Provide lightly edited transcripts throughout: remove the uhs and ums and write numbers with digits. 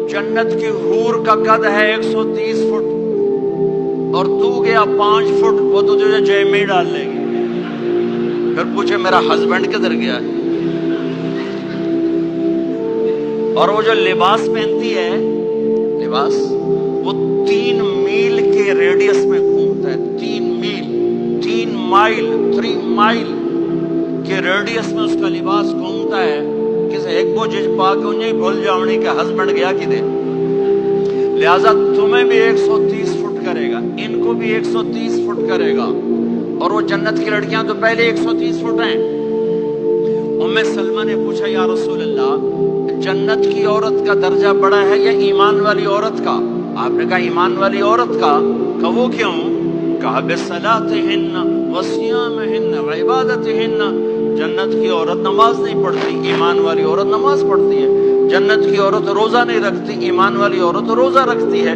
जन्नत की हूर का कद है 130 फुट और तू गया 5 फुट, वो तो तुझे जेब में ही डाल लेगी। फिर पूछे मेरा हस्बैंड किधर गया है? और वो जो लिबास पहनती है, लिबास वो 3 मील के रेडियस में घूमता है। 3 माइल 3 माइल के रेडियस में उसका लिबास घूमता है। किसी एक बोझ पा के उन्हें भूल जाओनी के हस्बैंड गया कि दे। लिहाजा तुम्हें भी 130 फुट करेगा, इनको भी 130 फुट करेगा। और वो जन्नत की लड़कियां तो पहले 130 फुट हैं। उम्मे सलमा ने पूछा या रसूल अल्लाह, जन्नत की औरत का दर्जा बड़ा है या ईमान वाली औरत का? आपने कहा ईमान वाली औरत का। कहा वो क्यों? कहा बिस्सलातिहिन्ना व सियामिहिन्ना व इबादतिहिन्ना। जन्नत की औरत नमाज नहीं पढ़ती, ईमान वाली औरत नमाज पढ़ती है। जन्नत की औरत रोजा नहीं रखती, ईमान वाली औरत रोजा रखती है।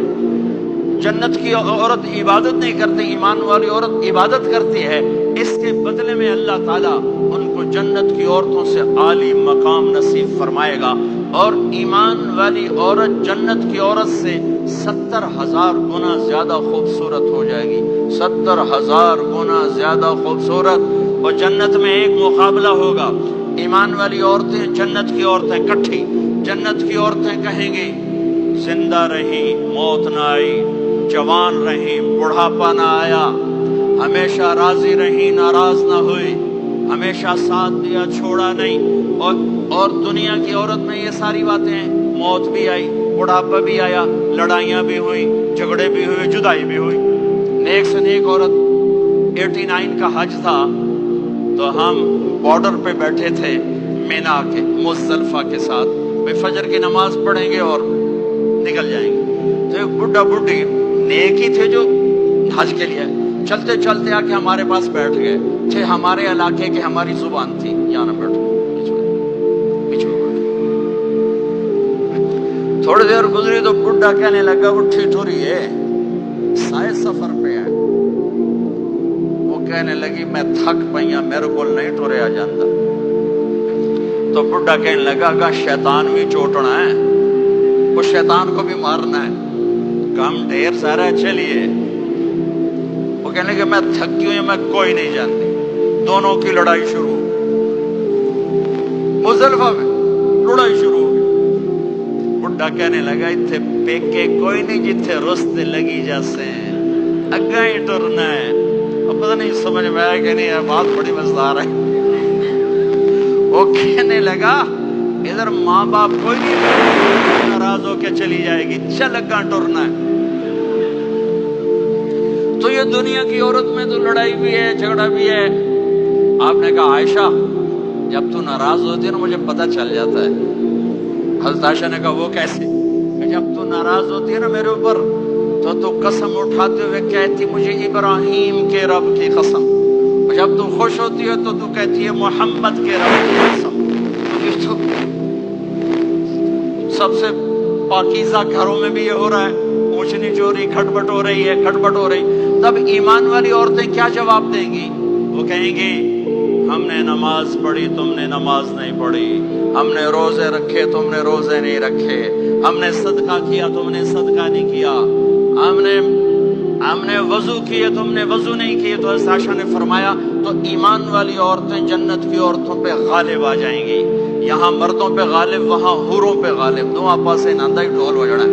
जन्नत की औरत इबादत नहीं करती, ईमान वाली औरत इबादत करती है। इसके बदले में अल्लाह ताला उनको जन्नत की औरतों से आली मकाम नसीब फरमाएगा। और ईमान वाली औरत जन्नत की औरत से 70,000 गुना ज्यादा खूबसूरत हो जाएगी। 70,000 गुना ज्यादा खूबसूरत। और जन्नत में एक मुकाबला होगा। ईमान वाली औरतें, जन्नत की औरतें इकट्ठी। जन्नत की औरतें कहेंगी जिंदा रही, मौत न आई, जवान रही, बुढ़ापा न आया, हमेशा राजी रही, नाराज न हुई, हमेशा साथ दिया, छोड़ा नहीं। और दुनिया की औरत में ये सारी बातें हैं। मौत भी आई, बुढ़ापा भी आया, लड़ाइयाँ भी हुई, झगड़े भी हुए, जुदाई भी हुई। नेक से नेक औरत। 89 का हज था तो हम बॉर्डर पे बैठे थे मीना के, मुज़दलिफा के साथ। वे फजर की नमाज पढ़ेंगे और निकल जाएंगे। तो एक बुढ़ा बुढ़ी नेक ही थे जो हज के लिए चलते चलते आके हमारे पास बैठ गए थे। हमारे इलाके की हमारी जुबान थी, यहाँ ना बैठो, पीछे बैठो। थोड़ी देर गुजरी तो बुढ़ा कहने लगा वो ठिठुरी है, शायद सफर पे है। वो कहने लगी मैं थक पईया, मेरे को नहीं टुरया जाता। तो बुढ़ा कहने लगा का शैतान भी चोटना है, वो शैतान को भी मारना है, काम ढेर सारा चलिए। वो कहने लगे मैं थकी हुई, मैं कोई नहीं जानती। दोनों की लड़ाई शुरू, मुज़दलिफा में लड़ाई शुरू हो गई। बुढ़ा कहने लगा इत्थे पेके कोई नहीं जिथे रुस्ते लगी जैसे अग्गा ही टुरना है। अब पता नहीं समझ में आया कि नहीं, है बात बड़ी मजेदार है। वो कहने लगा इधर माँ बाप कोई नहीं, नाराज होके चली जाएगी, चल अग्गा टुरना है। तो ये दुनिया की औरत में तो लड़ाई भी है, झगड़ा भी है। आपने कहा आयशा जब तू नाराज होती है ना मुझे पता चल जाता है। हज़रत आयशा ने कहा वो कैसे? जब तू नाराज होती है ना मेरे ऊपर तो तू कसम उठाते हुए कहती मुझे इब्राहिम के रब की कसम। जब तू खुश होती है तो तू कहती है मोहम्मद के रब की कसम। तो सबसे पाकीज़ा घरों में भी ये हो रहा है, ऊंच नीच हो रही, खटपट हो रही है, खटपट हो रही। तब ईमान वाली औरतें क्या जवाब देंगी? वो कहेंगी हमने नमाज पढ़ी, तुमने नमाज नहीं पढ़ी, हमने रोजे रखे, तुमने रोजे नहीं रखे, हमने सदका किया, तुमने सदका नहीं किया, हमने वजू किए, तुमने वजू नहीं किए। तो आयशा ने फरमाया तो ईमान वाली औरतें जन्नत की औरतों पे गालिब आ जाएंगी। यहाँ मर्दों पे गालिब, वहाँ हुरों पे गालिब। दो आपस से नंदा ही ढोल बजना है।